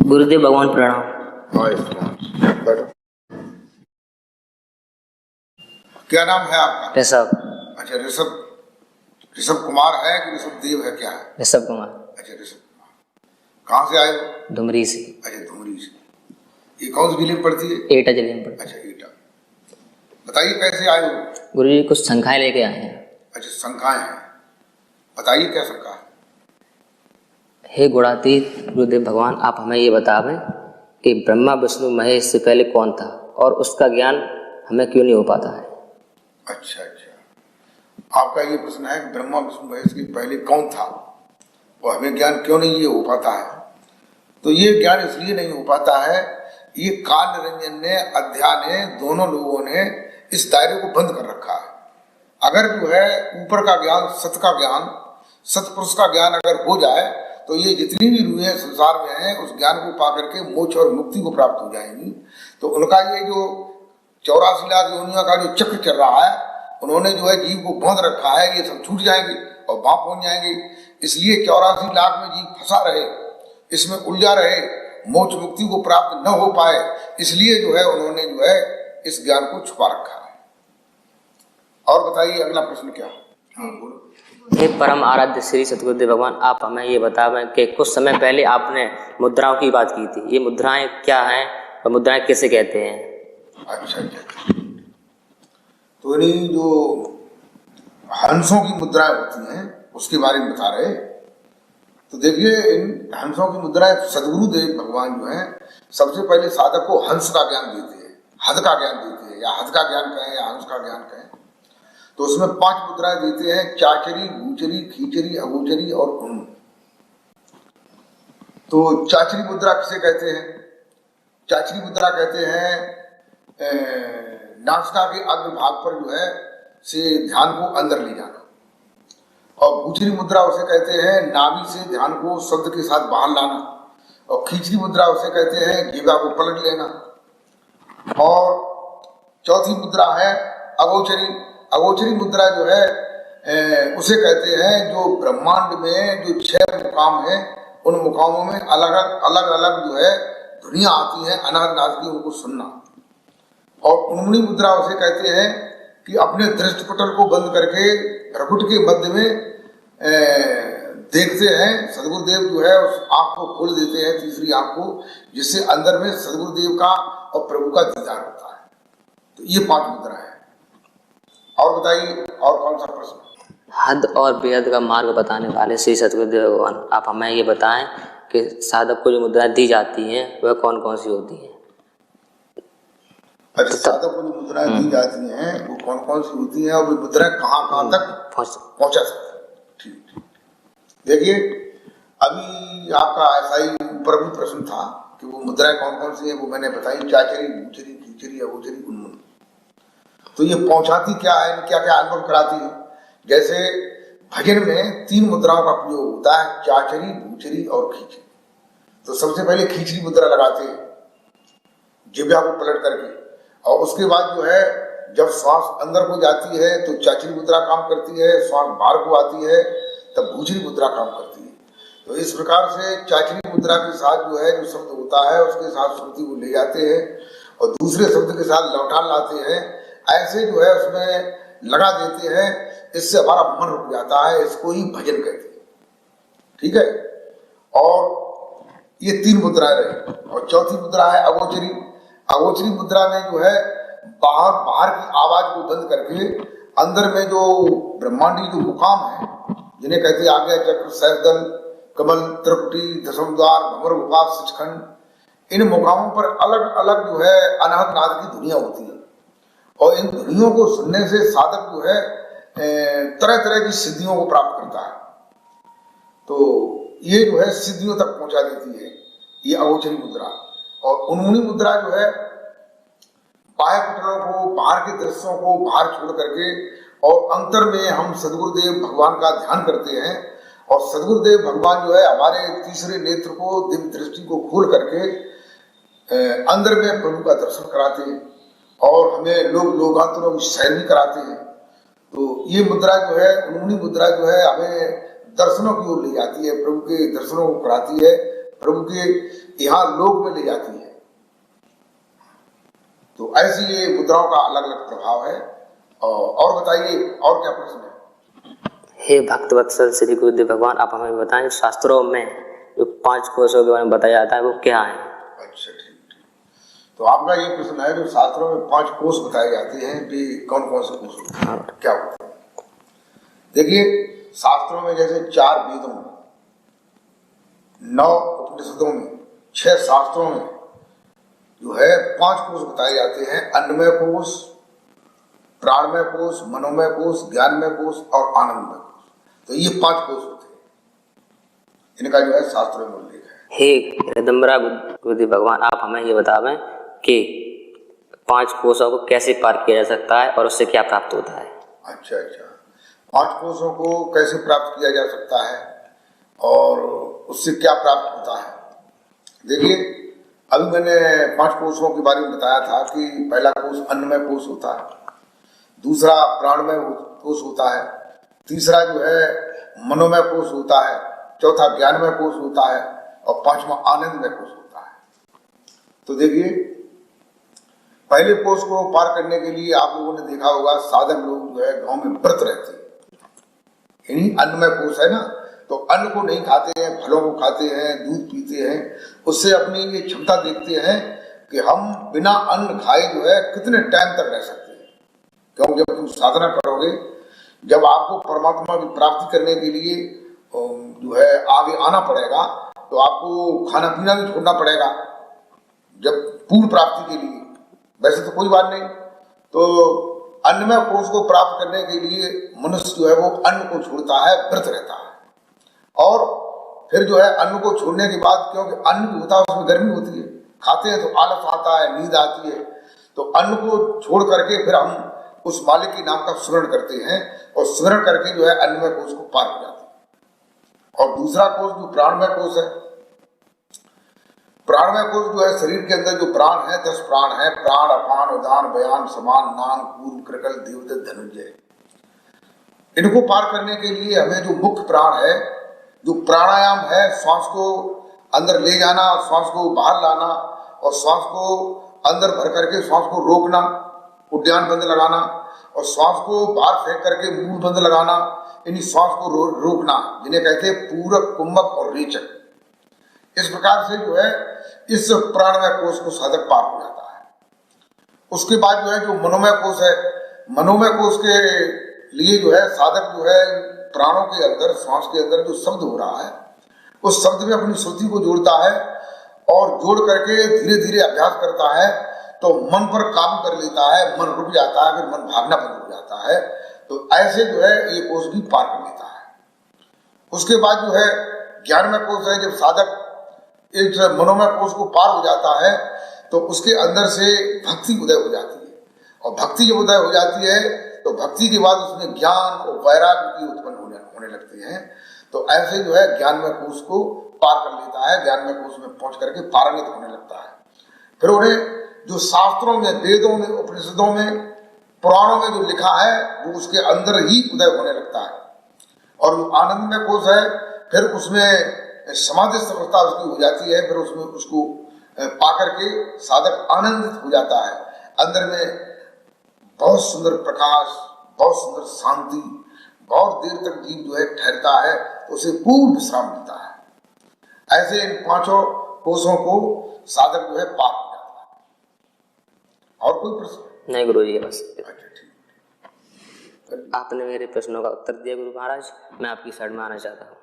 गुरुदेव भगवान प्रणाम। बैठो। क्या नाम है आपका? ऋषभ। अच्छा, ऋषभ। ऋषभ कुमार है कि ऋषभ देव है, क्या है? ऋषभ कुमार। अच्छा, ऋषभ कुमार। कहाँ से आए हो? धुमरी से। अच्छा, धुमरी से। ये कौन सी जिले में पड़ती है? एटा जिले में पड़ती है। अच्छा, एटा। बताइए कैसे आए हो? गुरुजी कुछ शंखाएं लेके आए हैं। अच्छा, शंखाएं हैं। बताइए क्या शंका है? हे गुणातीत गुरुदेव भगवान, आप हमें ये बतावें कि ब्रह्मा विष्णु महेश से पहले कौन था और उसका ज्ञान हमें क्यों नहीं हो पाता है। अच्छा, आपका ये प्रश्न है ब्रह्मा विष्णु महेश के पहले कौन था और हमें ज्ञान क्यों नहीं ये हो पाता है। तो ये ज्ञान इसलिए नहीं हो पाता है, ये काल निरंजन ने, अध्याय ने, दोनों लोगों ने इस दायरे को बंद कर रखा है। अगर जो है ऊपर का ज्ञान, सत का ज्ञान, सतपुरुष का ज्ञान अगर हो जाए तो ये जितनी भी रूहें संसार में हैं उस ज्ञान को पा करके मोक्ष और मुक्ति को प्राप्त हो जाएंगी। तो उनका ये जो 84 लाख योनियों का जो चक्र चल रहा है, उन्होंने जो है जीव को बांध रखा है, ये सब छूट जाएंगे और वहां पहुंच जाएंगे। इसलिए 84 लाख में जीव फंसा रहे, इसमें उलझा रहे, मोक्ष मुक्ति को प्राप्त न हो पाए, इसलिए जो है उन्होंने जो है इस ज्ञान को छुपा रखा है। और बताइए अगला प्रश्न क्या? हाँ बोलो। हे परम आराध्य श्री सतगुरुदेव भगवान, आप हमें ये बतावें कि कुछ समय पहले आपने मुद्राओं की बात की थी। ये मुद्राएं क्या हैं और मुद्राएं किसे कहते हैं? अच्छा, तो इन्हीं जो हंसों की मुद्राएं होती हैं उसके बारे में बता रहे। तो देखिए, इन हंसों की मुद्राएं सदगुरुदेव भगवान जो हैं सबसे पहले साधक को हंस का ज्ञान देते हैं, हद का ज्ञान देते हैं, या हद का ज्ञान कहें या हंस का ज्ञान कहें। तो उसमें 5 मुद्राएं देते हैं: चाचरी, गूचरी, खींचरी, अगोचरी और उन्मुख। तो चाचरी मुद्रा किसे कहते हैं? चाचरी मुद्रा कहते हैं नासिका के अग्र भाग पर जो है से ध्यान को अंदर ले जाना। और गूचरी मुद्रा उसे कहते हैं नाभि से ध्यान को शब्द के साथ बाहर लाना। और खींचरी मुद्रा उसे कहते हैं जीवा को पलट लेना। और चौथी मुद्रा है अगोचरी। अगोचरी मुद्रा जो है उसे कहते हैं जो ब्रह्मांड में जो 6 मुकाम है, उन मुकामों में अलग अलग जो है ध्वनियां आती हैं अनाद नाद की, उनको सुनना। और उन्मुनी मुद्रा उसे कहते हैं कि अपने दृष्टिपटल को बंद करके भ्रकुट के मध्य में देखते हैं। सदगुरुदेव जो है उस आंख को खोल देते हैं, तीसरी आंख को, जिससे अंदर में सदगुरुदेव का और प्रभु का दीदार होता है। तो ये 5 मुद्रा है। और बताइए और कौन सा प्रश्न? हद और बेहद का मार्ग बताने वाले श्री सतगुरुदेव भगवान, आप हमें ये बताएं कि साधक को जो मुद्राएं दी जाती हैं वह कौन कौन सी होती हैं। अच्छा, साधक को जो मुद्राएं दी जाती हैं वो कौन कौन सी होती हैं और वो मुद्राएं कहाँ तक पहुंचा सकती है? ठीक। देखिए, अभी आपका ऐसा ही ऊपर भी प्रश्न था कि वो मुद्राएं कौन कौन सी हैं, वो मैंने बताई: चाचरी, गूचरी, खींचरी, अगोचरी, उन्मुख। तो ये पहुंचाती क्या है, क्या क्या अनुभव कराती है? जैसे भजन में 3 मुद्राओं का प्रयोग होता है: चाचरी, गूचरी और खींचरी। तो सबसे पहले खींचरी मुद्रा लगाते हैं जिह्वा को पलट करके, और उसके बाद जो है जब श्वास अंदर को जाती है तो चाचरी मुद्रा काम करती है, श्वास बाहर को आती है तब गूचरी मुद्रा काम करती है। तो इस प्रकार से चाचरी मुद्रा के साथ जो है जो शब्द होता है उसके साथ श्रुति को ले जाते हैं और दूसरे शब्द के साथ लौटा लाते हैं। ऐसे जो है उसमें लगा देते हैं, इससे हमारा मन रुक जाता है। इसको ही भजन कहते हैं। ठीक है। और ये 3 मुद्राएं रही। और चौथी मुद्रा है अगोचरी। अगोचरी मुद्रा में जो है बाहर की आवाज को बंद करके अंदर में जो ब्रह्मांडी जो मुकाम है, जिन्हें कहते हैं आज्ञा चक्र, सहस्रदल, कमल, त्रिपुटी, दशम द्वार, भंवर, उपास, सचखंड, इन मुकामों पर अलग अलग जो है अनाहत नाद की दुनिया होती है। और इन ध्वनियों को सुनने से साधक जो है तरह तरह की सिद्धियों को प्राप्त करता है। तो ये जो है सिद्धियों तक पहुंचा देती है ये अगोचरी मुद्रा। और उन्मुनी मुद्रा जो है बाह्य पटलों को, बाहर के दृश्यों को बाहर छोड़ करके और अंतर में हम सदगुरुदेव भगवान का ध्यान करते हैं। और सदगुरुदेव भगवान जो है हमारे तीसरे नेत्र को, दिव्य दृष्टि को खोल करके अंदर में प्रभु का दर्शन कराते हैं और हमें लोकांतरों की सैर भी कराते हैं। तो ये मुद्रा जो है, उन्मुनी मुद्रा जो है, हमें दर्शनों की ओर ले जाती है, प्रभु के दर्शनों को कराती है, प्रभु के यहाँ लोक में ले जाती है। तो ऐसी ये मुद्राओं का अलग अलग प्रभाव है। और बताइए और क्या प्रश्न है? हे भक्त वत्सल श्री गुरुदेव भगवान, आप हमें बताएं शास्त्रों में जो 5 कोशों के बारे में बताया जाता है वो क्या है? अच्छा, ठीक। तो आपका ये प्रश्न है, जो शास्त्रों में 5 कोश बताए जाते हैं, वे कौन कौन से कोश होते हैं, क्या होते हैं? देखिए, शास्त्रों में जैसे 4 वेदों, 9 उपनिषदों में, 6 शास्त्रों में जो है 5 कोश बताए जाते हैं। अन्नमय कोश, प्राणमय कोश, मनोमय कोश, ज्ञानमय कोश और आनंदमय कोश। तो ये 5 कोश होते हैं, इनका जो है शास्त्रों में उल्लेख है। हे हृदम्बरा गुरुदेव भगवान, आप हमें ये बतावें कि 5 कोशों को कैसे पार किया जा सकता है और उससे क्या प्राप्त होता है? अच्छा, 5 कोशों को कैसे प्राप्त किया जा सकता है और उससे क्या प्राप्त होता है? देखिए, अभी मैंने 5 कोशों के बारे में बताया था कि पहला कोश अन्नमय कोश होता है, दूसरा प्राणमय कोश होता है, तीसरा जो है मनोमय कोश होता है, चौथा ज्ञानमय कोश होता है और 5वां आनंदमय कोश होता है। तो देखिए, पहले कोश को पार करने के लिए आप लोगों ने देखा होगा, साधक लोग जो है गांव में व्रत रहते हैं, यानी अन्नमय कोश है ना, तो अन्न को नहीं खाते हैं, फलों को खाते हैं, दूध पीते हैं, उससे अपनी ये क्षमता देखते हैं कि हम बिना अन्न खाए जो है कितने टाइम तक रह सकते हैं। क्योंकि जब तुम साधना करोगे, जब आपको परमात्मा की प्राप्ति करने के लिए जो है आगे आना पड़ेगा, तो आपको खाना पीना भी छोड़ना पड़ेगा जब पूर्ण प्राप्ति के लिए। वैसे तो कोई बात नहीं, तो अन्नमय कोश को प्राप्त करने के लिए मनुष्य जो है वो अन्न को छोड़ता है, व्रत रहता है। और फिर जो है अन्न को छोड़ने के बाद, क्योंकि अन्न भी होता है उसमें गर्मी होती है, खाते हैं तो आलस आता है, नींद आती है, तो अन्न को छोड़ करके फिर हम उस मालिक के नाम का स्मरण करते हैं और स्मरण करके जो है अन्नमय कोश को पार हो जाते हैं। और दूसरा कोश जो प्राणमय कोश है, प्राणमय कोश जो है शरीर के अंदर जो प्राण है, 10 प्राण है, प्राण, अपान, उदान, बयान, समान, नाम, पूर्व, कृकल, देवदत्त, धनुंजय। इनको पार करने के लिए हमें जो मुख्य प्राण है, जो प्राणायाम है, श्वास को अंदर ले जाना, श्वास को बाहर लाना और श्वास को अंदर भर करके श्वास को रोकना, उद्यान बंद लगाना, और श्वास को बाहर फेंक करके मूल बंद लगाना, यानी श्वास को रोकना, जिन्हें कहते हैं पूरक, कुंभक और रेचक। इस प्रकार से जो है इस प्राणमय कोश को साधक पार हो जाता है। उसके बाद जो है जो मनोमय कोश है, मनोमय कोश के लिए जो है साधक जो है प्राणों के अंदर, श्वास के अंदर जो शब्द हो रहा है, उस शब्द में अपनी श्रुति को जोड़ता है और जोड़ करके धीरे धीरे अभ्यास करता है, तो मन पर काबू कर लेता है, मन रुक जाता है, फिर मन भागना बंद हो जाता है। तो ऐसे जो है ये कोश भी पार कर लेता है। उसके बाद जो है ज्ञानमय कोश है, जब साधक इस मनोमय कोश को पार हो जाता है तो उसके अंदर से भक्ति उदय हो जाती है, और भक्ति जब उदय हो जाती है तो भक्ति के बाद उसमें ज्ञान और वैराग्य भी उत्पन्न होने लगते हैं। तो ऐसे जो है ज्ञानमय कोश को पार कर लेता है, ज्ञानमय कोश में पहुंच करके पारंगत होने लगता है। फिर उन्हें जो शास्त्रों में, वेदों में, उपनिषदों में, पुराणों में जो लिखा है वो उसके अंदर ही उदय होने लगता है। और जो आनंदमय कोश है, फिर उसमें समाधि अवस्था उसकी हो जाती है, फिर उसमें उसको पा करके साधक आनंदित हो जाता है। अंदर में बहुत सुंदर प्रकाश, बहुत सुंदर शांति, बहुत देर तक जीव जो है ठहरता है, तो उसे पूर्ण विश्राम मिलता है। ऐसे इन 5 कोशों को साधक जो है पार हो जाता है। और कोई प्रश्न? नहीं गुरु जी, बस। अच्छा, ठीक। आपने मेरे प्रश्नों का उत्तर दिया गुरु महाराज, मैं आपकी शरण में आना चाहता हूँ।